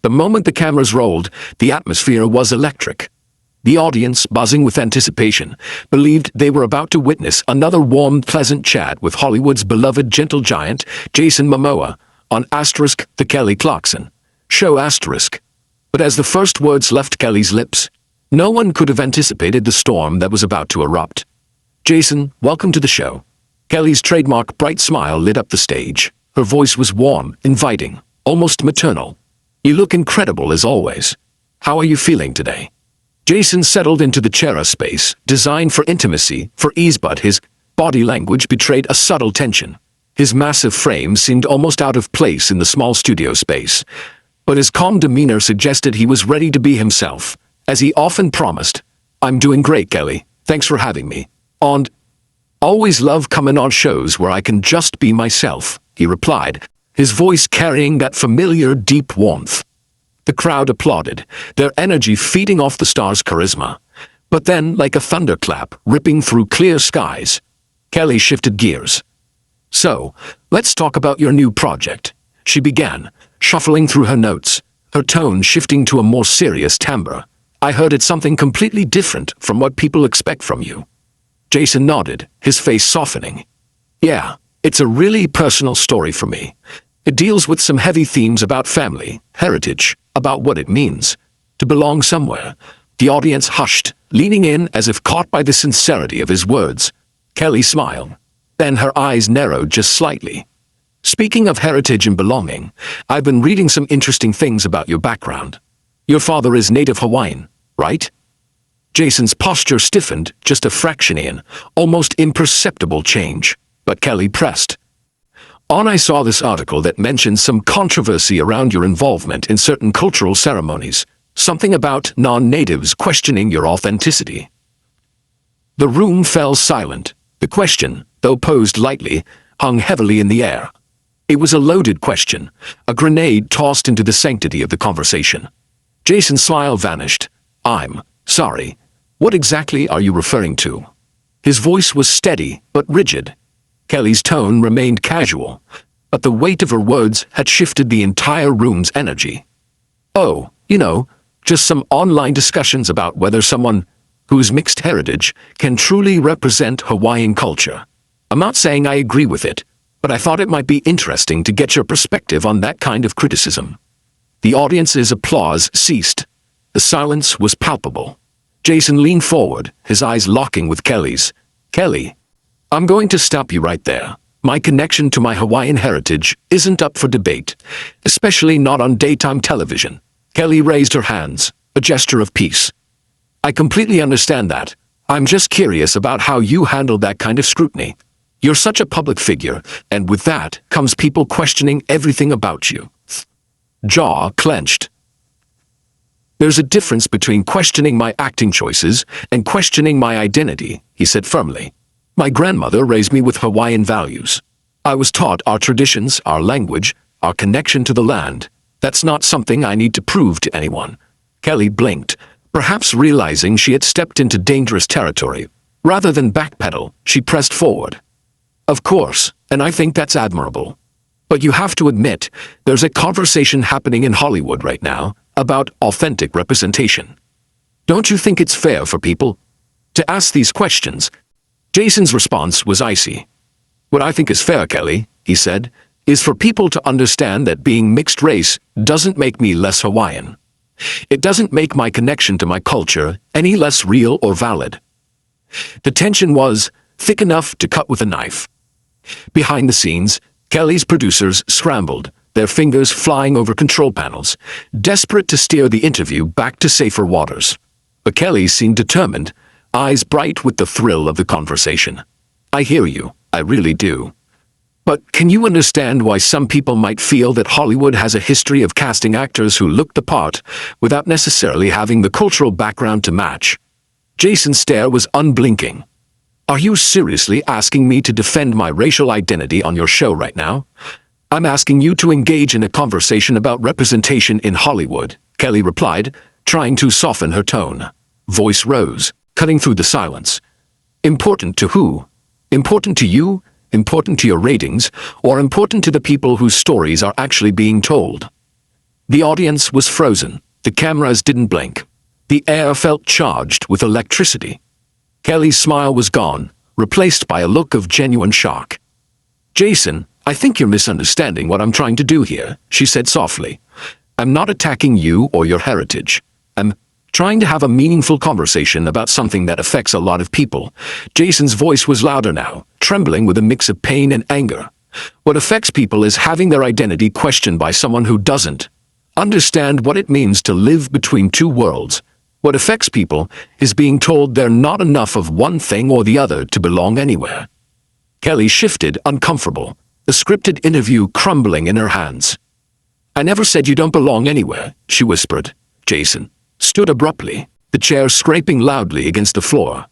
The moment the cameras rolled, the atmosphere was electric. The audience, buzzing with anticipation, believed they were about to witness another warm, pleasant chat with Hollywood's beloved gentle giant, Jason Momoa, on *The Kelly Clarkson Show*. But as the first words left Kelly's lips, no one could have anticipated the storm that was about to erupt. "Jason, welcome to the show." Kelly's trademark bright smile lit up the stage. Her voice was warm, inviting, almost maternal. "You look incredible as always. How are you feeling today?" Jason settled into the chair space, designed for intimacy, for ease, but his body language betrayed a subtle tension. His massive frame seemed almost out of place in the small studio space, but his calm demeanor suggested he was ready to be himself, as he often promised. "I'm doing great, Kelly. Thanks for having me. And always love coming on shows where I can just be myself," he replied, his voice carrying that familiar deep warmth. The crowd applauded, their energy feeding off the star's charisma. But then, like a thunderclap ripping through clear skies, Kelly shifted gears. "So, let's talk about your new project," she began, shuffling through her notes, her tone shifting to a more serious timbre. "I heard it's something completely different from what people expect from you." Jason nodded, his face softening. "Yeah, it's a really personal story for me. It deals with some heavy themes about family, heritage, about what it means to belong somewhere." The audience hushed, leaning in as if caught by the sincerity of his words. Kelly smiled. Then her eyes narrowed just slightly. "Speaking of heritage and belonging, I've been reading some interesting things about your background. Your father is native Hawaiian, right?" Jason's posture stiffened just a fraction in, almost imperceptible change, but Kelly pressed on. "I saw this article that mentions some controversy around your involvement in certain cultural ceremonies, something about non-natives questioning your authenticity." The room fell silent. The question, though posed lightly, hung heavily in the air. It was a loaded question, a grenade tossed into the sanctity of the conversation. Jason's smile vanished. "I'm sorry. What exactly are you referring to?" His voice was steady but rigid. Kelly's tone remained casual, but the weight of her words had shifted the entire room's energy. "Oh, just some online discussions about whether someone whose mixed heritage can truly represent Hawaiian culture. I'm not saying I agree with it, but I thought it might be interesting to get your perspective on that kind of criticism." The audience's applause ceased. The silence was palpable. Jason leaned forward, his eyes locking with Kelly's. "Kelly, I'm going to stop you right there. My connection to my Hawaiian heritage isn't up for debate, especially not on daytime television." Kelly raised her hands, a gesture of peace. "I completely understand that. I'm just curious about how you handle that kind of scrutiny. You're such a public figure, and with that comes people questioning everything about you." Jaw clenched. "There's a difference between questioning my acting choices and questioning my identity," he said firmly. "My grandmother raised me with Hawaiian values. I was taught our traditions, our language, our connection to the land. That's not something I need to prove to anyone." Kelly blinked, perhaps realizing she had stepped into dangerous territory. Rather than backpedal, she pressed forward. "Of course, and I think that's admirable. But you have to admit, there's a conversation happening in Hollywood right now about authentic representation. Don't you think it's fair for people to ask these questions?" Jason's response was icy. "What I think is fair, Kelly," he said, "is for people to understand that being mixed race doesn't make me less Hawaiian. It doesn't make my connection to my culture any less real or valid." The tension was thick enough to cut with a knife. Behind the scenes, Kelly's producers scrambled, their fingers flying over control panels, desperate to steer the interview back to safer waters. But Kelly seemed determined, eyes bright with the thrill of the conversation. "I hear you, I really do. But can you understand why some people might feel that Hollywood has a history of casting actors who look the part without necessarily having the cultural background to match?" Jason's stare was unblinking. "Are you seriously asking me to defend my racial identity on your show right now? I'm asking you to engage in a conversation about representation in Hollywood," Kelly replied, trying to soften her tone. Voice rose, cutting through the silence. "Important to who? Important to you? Important to your ratings? Or important to the people whose stories are actually being told?" The audience was frozen. The cameras didn't blink. The air felt charged with electricity. Kelly's smile was gone, replaced by a look of genuine shock. "Jason, I think you're misunderstanding what I'm trying to do here," she said softly. "I'm not attacking you or your heritage. I'm trying to have a meaningful conversation about something that affects a lot of people." Jason's voice was louder now, trembling with a mix of pain and anger. "What affects people is having their identity questioned by someone who doesn't understand what it means to live between two worlds. What affects people is being told they're not enough of one thing or the other to belong anywhere." Kelly shifted, uncomfortable, the scripted interview crumbling in her hands. "I never said you don't belong anywhere," she whispered. Jason stood abruptly, the chair scraping loudly against the floor.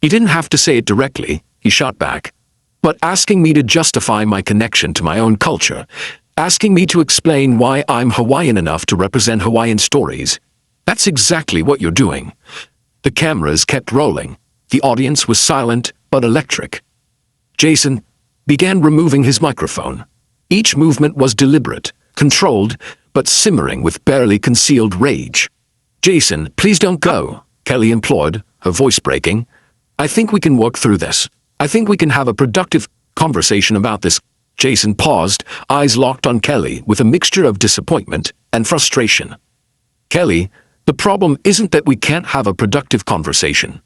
"You didn't have to say it directly," he shot back. "But asking me to justify my connection to my own culture, asking me to explain why I'm Hawaiian enough to represent Hawaiian stories, that's exactly what you're doing." The cameras kept rolling. The audience was silent but electric. Jason began removing his microphone. Each movement was deliberate, controlled, but simmering with barely concealed rage. "Jason, please don't go," Kelly implored, her voice breaking. "I think we can work through this. I think we can have a productive conversation about this." Jason paused, eyes locked on Kelly with a mixture of disappointment and frustration. "Kelly, the problem isn't that we can't have a productive conversation.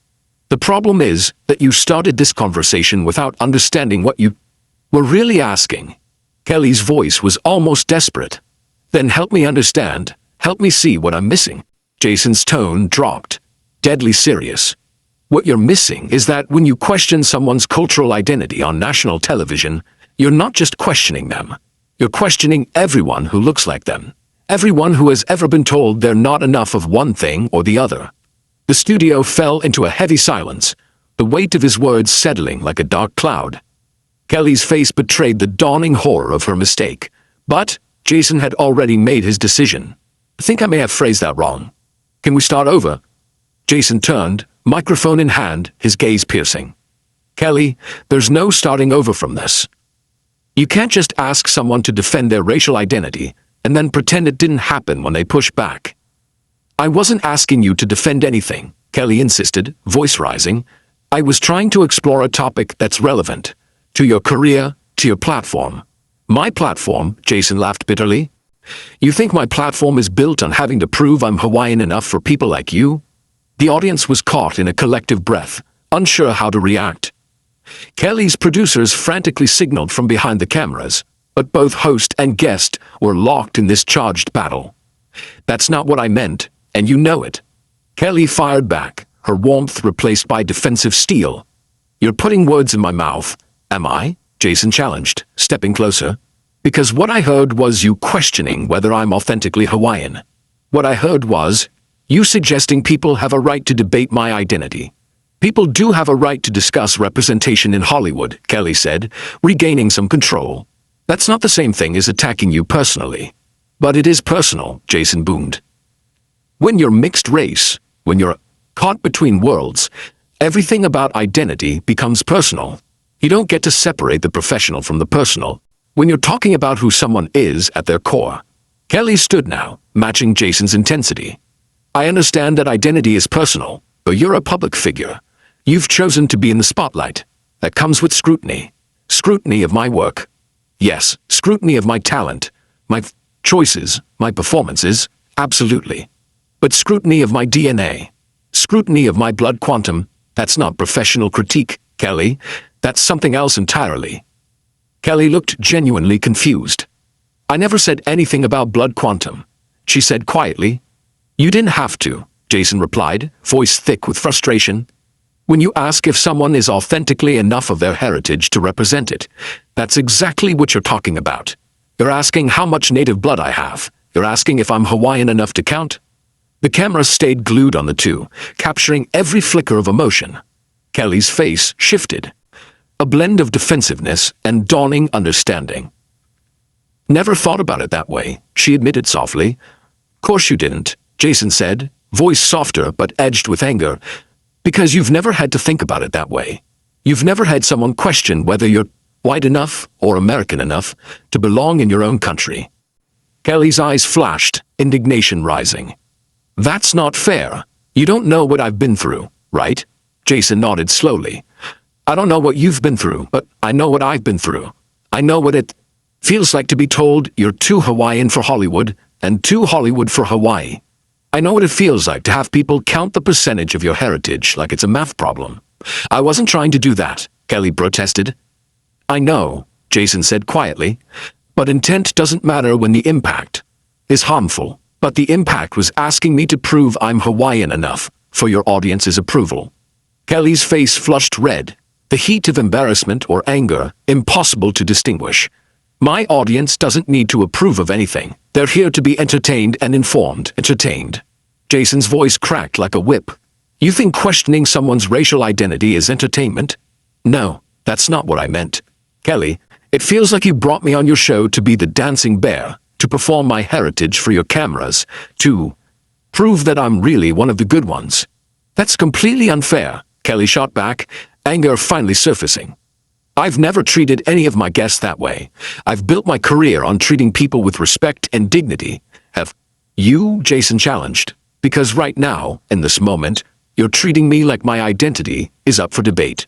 The problem is that you started this conversation without understanding what you were really asking." Kelly's voice was almost desperate. "Then help me understand, help me see what I'm missing." Jason's tone dropped, deadly serious. "What you're missing is that when you question someone's cultural identity on national television, you're not just questioning them. You're questioning everyone who looks like them. Everyone who has ever been told they're not enough of one thing or the other." The studio fell into a heavy silence, the weight of his words settling like a dark cloud. Kelly's face betrayed the dawning horror of her mistake, but Jason had already made his decision. "I think I may have phrased that wrong. Can we start over?" Jason turned, microphone in hand, his gaze piercing. "Kelly, there's no starting over from this. You can't just ask someone to defend their racial identity and then pretend it didn't happen when they push back." "I wasn't asking you to defend anything," Kelly insisted, voice rising. "I was trying to explore a topic that's relevant to your career, to your platform." "My platform?" Jason laughed bitterly. "You think my platform is built on having to prove I'm Hawaiian enough for people like you?" The audience was caught in a collective breath, unsure how to react. Kelly's producers frantically signaled from behind the cameras, but both host and guest were locked in this charged battle. "That's not what I meant, and you know it." Kelly fired back, her warmth replaced by defensive steel. "You're putting words in my mouth, am I?" Jason challenged, stepping closer. "Because what I heard was you questioning whether I'm authentically Hawaiian. What I heard was you suggesting people have a right to debate my identity." "People do have a right to discuss representation in Hollywood," Kelly said, regaining some control. "That's not the same thing as attacking you personally." "But it is personal," Jason boomed. "When you're mixed race, when you're caught between worlds, everything about identity becomes personal. You don't get to separate the professional from the personal when you're talking about who someone is at their core." Kelly stood now, matching Jason's intensity. "I understand that identity is personal, but you're a public figure. You've chosen to be in the spotlight. That comes with scrutiny. Scrutiny of my work. Yes, scrutiny of my talent, my choices, my performances, absolutely. But scrutiny of my DNA. Scrutiny of my blood quantum, that's not professional critique, Kelly. That's something else entirely." Kelly looked genuinely confused. "I never said anything about blood quantum," she said quietly. "You didn't have to," Jason replied, voice thick with frustration. "When you ask if someone is authentically enough of their heritage to represent it, that's exactly what you're talking about. You're asking how much native blood I have. You're asking if I'm Hawaiian enough to count." The camera stayed glued on the two, capturing every flicker of emotion. Kelly's face shifted, a blend of defensiveness and dawning understanding. "Never thought about it that way," she admitted softly. "Course you didn't," Jason said, voice softer but edged with anger. "Because you've never had to think about it that way. You've never had someone question whether you're white enough or American enough to belong in your own country." Kelly's eyes flashed, indignation rising. That's not fair. You don't know what I've been through, right? Jason nodded slowly. I don't know what you've been through, but I know what I've been through. I know what it feels like to be told you're too Hawaiian for Hollywood and too Hollywood for Hawaii. I know what it feels like to have people count the percentage of your heritage like it's a math problem. I wasn't trying to do that, Kelly protested. I know, Jason said quietly, but intent doesn't matter when the impact is harmful. But the impact was asking me to prove I'm Hawaiian enough for your audience's approval. Kelly's face flushed red, the heat of embarrassment or anger impossible to distinguish. My audience doesn't need to approve of anything. They're here to be entertained and informed. Entertained. Jason's voice cracked like a whip. You think questioning someone's racial identity is entertainment? No, that's not what I meant. Kelly, it feels like you brought me on your show to be the dancing bear, to perform my heritage for your cameras, to prove that I'm really one of the good ones. That's completely unfair, Kelly shot back, anger finally surfacing. I've never treated any of my guests that way. I've built my career on treating people with respect and dignity. Have you, Jason challenged? Because right now, in this moment, you're treating me like my identity is up for debate.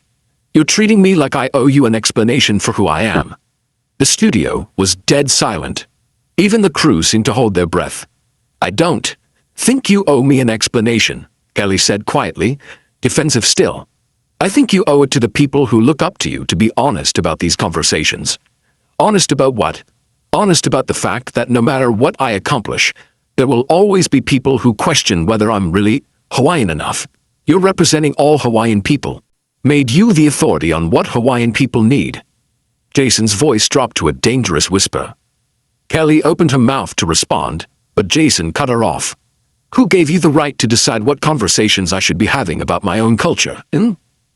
You're treating me like I owe you an explanation for who I am. The studio was dead silent. Even the crew seemed to hold their breath. I don't think you owe me an explanation, Kelly said quietly, defensive still. I think you owe it to the people who look up to you to be honest about these conversations. Honest about what? Honest about the fact that no matter what I accomplish, there will always be people who question whether I'm really Hawaiian enough. You're representing all Hawaiian people. Made you the authority on what Hawaiian people need. Jason's voice dropped to a dangerous whisper. Kelly opened her mouth to respond, but Jason cut her off. Who gave you the right to decide what conversations I should be having about my own culture?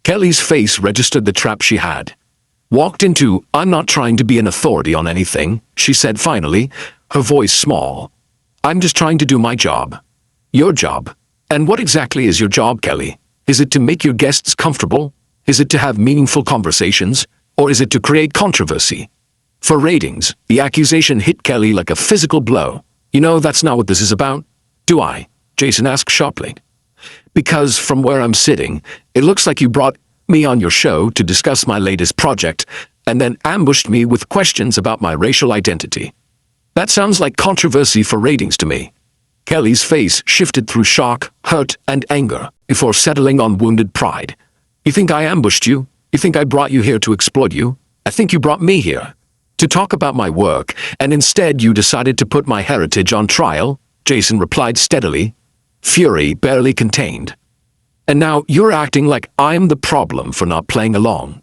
Kelly's face registered the trap she had. Walked into, I'm not trying to be an authority on anything, she said finally, her voice small. I'm just trying to do my job. Your job. And what exactly is your job, Kelly? Is it to make your guests comfortable? Is it to have meaningful conversations? Or is it to create controversy? For ratings, the accusation hit Kelly like a physical blow. You know that's not what this is about, do I? Jason asked sharply. Because from where I'm sitting, it looks like you brought me on your show to discuss my latest project and then ambushed me with questions about my racial identity. That sounds like controversy for ratings to me. Kelly's face shifted through shock, hurt, and anger before settling on wounded pride. You think I ambushed you? You think I brought you here to exploit you? I think you brought me here to talk about my work, and instead you decided to put my heritage on trial, Jason replied steadily, fury barely contained. And now you're acting like I'm the problem for not playing along.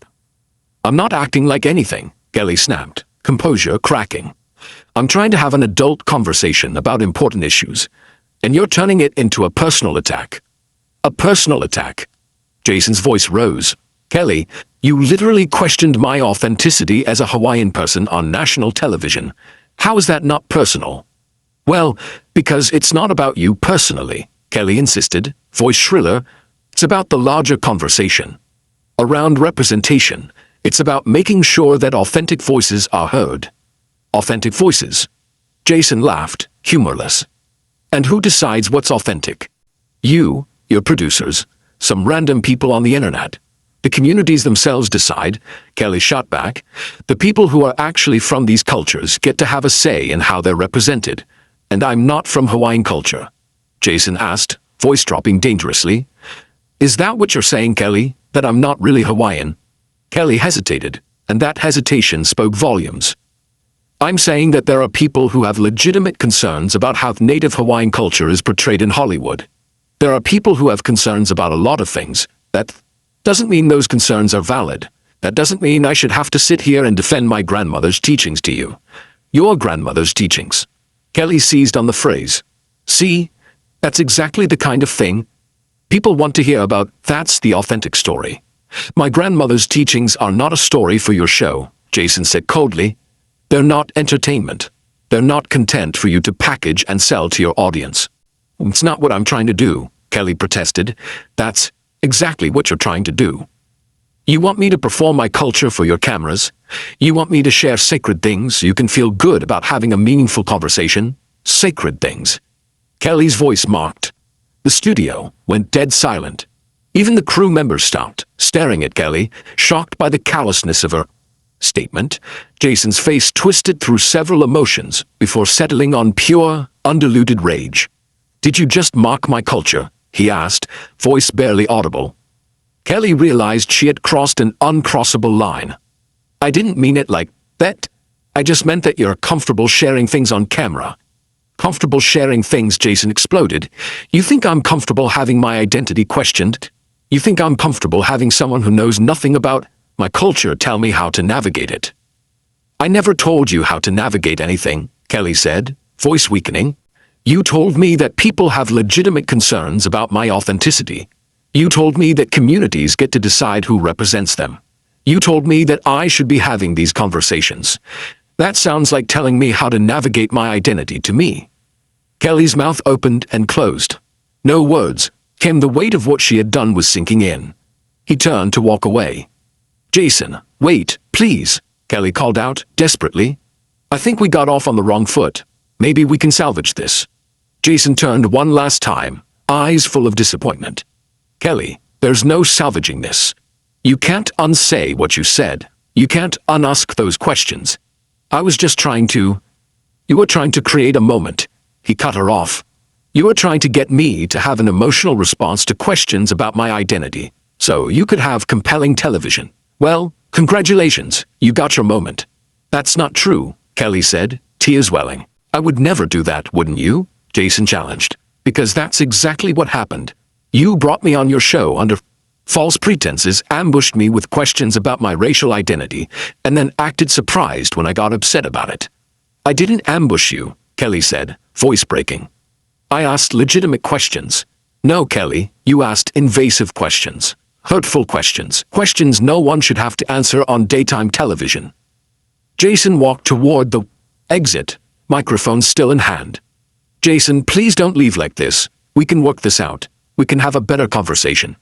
I'm not acting like anything, Kelly snapped, composure cracking. I'm trying to have an adult conversation about important issues, and you're turning it into a personal attack. A personal attack. Jason's voice rose. Kelly, you literally questioned my authenticity as a Hawaiian person on national television. How is that not personal? Well, because it's not about you personally, Kelly insisted, voice shriller. It's about the larger conversation. Around representation, it's about making sure that authentic voices are heard. Authentic voices. Jason laughed, humorless. And who decides what's authentic? You, your producers, some random people on the internet. The communities themselves decide, Kelly shot back. The people who are actually from these cultures get to have a say in how they're represented. And I'm not from Hawaiian culture. Jason asked, voice dropping dangerously. Is that what you're saying, Kelly? That I'm not really Hawaiian? Kelly hesitated, and that hesitation spoke volumes. I'm saying that there are people who have legitimate concerns about how native Hawaiian culture is portrayed in Hollywood. There are people who have concerns about a lot of things. That doesn't mean those concerns are valid. That doesn't mean I should have to sit here and defend my grandmother's teachings to you. Your grandmother's teachings. Kelly seized on the phrase. See, that's exactly the kind of thing people want to hear about. That's the authentic story. My grandmother's teachings are not a story for your show, Jason said coldly. They're not entertainment. They're not content for you to package and sell to your audience. It's not what I'm trying to do, Kelly protested. That's exactly what you're trying to do. You want me to perform my culture for your cameras? You want me to share sacred things you can feel good about having a meaningful conversation? Sacred things. Kelly's voice mocked. The studio went dead silent. Even the crew members stopped, staring at Kelly, shocked by the callousness of her statement. Jason's face twisted through several emotions before settling on pure, undiluted rage. Did you just mock my culture? He asked, voice barely audible. Kelly realized she had crossed an uncrossable line. I didn't mean it like that. I just meant that you're comfortable sharing things on camera. Comfortable sharing things, Jason exploded. You think I'm comfortable having my identity questioned? You think I'm comfortable having someone who knows nothing about my culture tell me how to navigate it? I never told you how to navigate anything, Kelly said, voice weakening. You told me that people have legitimate concerns about my authenticity. You told me that communities get to decide who represents them. You told me that I should be having these conversations. That sounds like telling me how to navigate my identity to me. Kelly's mouth opened and closed. No words came. The weight of what she had done was sinking in. He turned to walk away. Jason, wait, please, Kelly called out, desperately. I think we got off on the wrong foot. Maybe we can salvage this. Jason turned one last time, eyes full of disappointment. Kelly, there's no salvaging this. You can't unsay what you said. You can't unask those questions. I was just trying to... You were trying to create a moment. He cut her off. You were trying to get me to have an emotional response to questions about my identity, so you could have compelling television. Well, congratulations, you got your moment. That's not true, Kelly said, tears welling. I would never do that, wouldn't you? Jason challenged. Because that's exactly what happened. You brought me on your show under false pretenses, ambushed me with questions about my racial identity, and then acted surprised when I got upset about it. I didn't ambush you, Kelly said, voice breaking. I asked legitimate questions. No, Kelly, you asked invasive questions. Hurtful questions. Questions no one should have to answer on daytime television. Jason walked toward the exit, microphone still in hand. Jason, please don't leave like this. We can work this out. We can have a better conversation.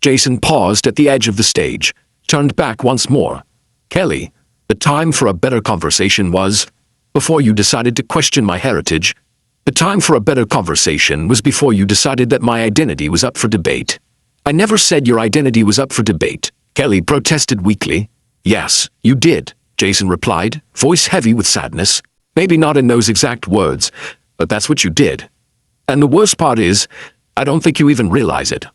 Jason paused at the edge of the stage, turned back once more. Kelly, the time for a better conversation was before you decided to question my heritage. The time for a better conversation was before you decided that my identity was up for debate. I never said your identity was up for debate, Kelly protested weakly. Yes, you did, Jason replied, voice heavy with sadness. Maybe not in those exact words, but that's what you did. And the worst part is, I don't think you even realize it.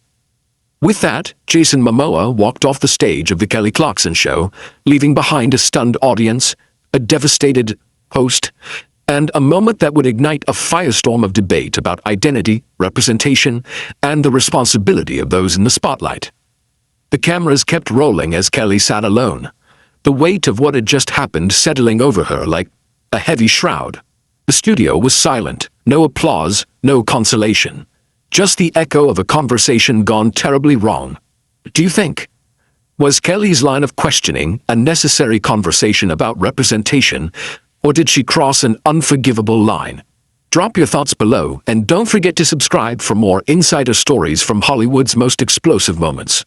With that, Jason Momoa walked off the stage of the Kelly Clarkson Show, leaving behind a stunned audience, a devastated host, and a moment that would ignite a firestorm of debate about identity, representation, and the responsibility of those in the spotlight. The cameras kept rolling as Kelly sat alone, the weight of what had just happened settling over her like a heavy shroud. The studio was silent, no applause, no consolation. Just the echo of a conversation gone terribly wrong. Do you think? Was Kelly's line of questioning a necessary conversation about representation, or did she cross an unforgivable line? Drop your thoughts below and don't forget to subscribe for more insider stories from Hollywood's most explosive moments.